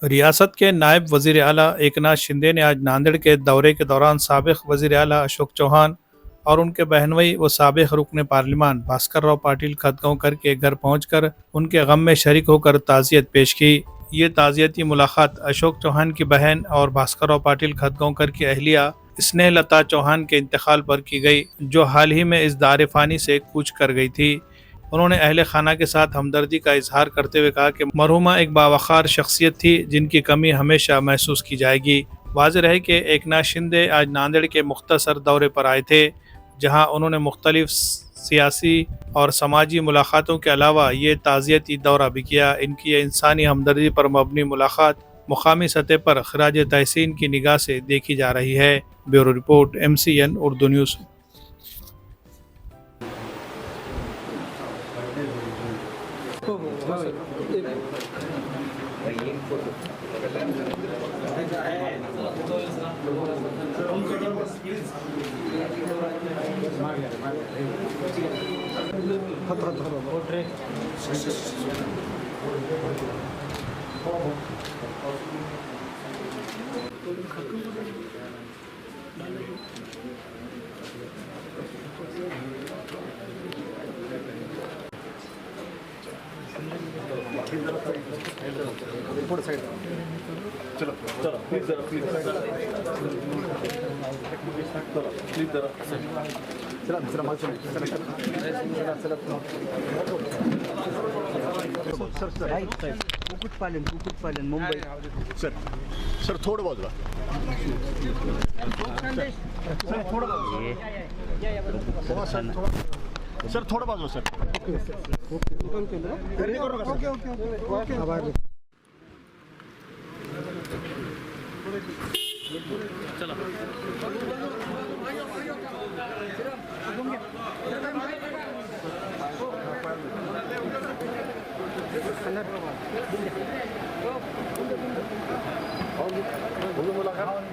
रियासत के नायब वज़ीर आला एकनाथ शिंदे ने आज नांदेड़ के दौरे के दौरान साबिक़ वज़ीर आला अशोक चौहान और उनके बहनोई व साबिक़ रुकन पार्लिमान भास्कर राव पाटिल खतगांवकर के घर पहुंचकर उनके गम में शरीक होकर ताज़ियत पेश की। ये ताज़ियती मुलाकात अशोक चौहान की बहन और भास्कर राव पाटिल खतगांवकर की अहलिया स्नेहलता चौहान के इंतकाल पर की गई, जो हाल ही में इस दार फ़ानी से कूच कर गई थी। उन्होंने अहले खाना के साथ हमदर्दी का इजहार करते हुए कहा कि मरहुमा एक बावक़ार शख्सियत थी जिनकी कमी हमेशा महसूस की जाएगी। वाज़ेह है कि एकनाथ शिंदे आज नांदेड़ के मुख्तसर दौरे पर आए थे, जहां उन्होंने मुख्तलिफ सियासी और समाजी मुलाकातों के अलावा ये ताज़ियती दौरा भी किया। इनकी ये इंसानी हमदर्दी पर मबनी मुलाकात मुकामी सतह पर खराज तहसीन की निगाह से देखी जा रही है। Bureau report, MCN Urdu news. थोड़ा साइड चलो चलो प्लीज जरा प्लीज चलो प्लीज जरा चला चला माल चलो चला चला सर सर कुक्कुटपालन मुंबई सर सर थोडं बाजूला सर थोडं सर थोडं बाजूला सर ओके ओके ओके चला मुलाकात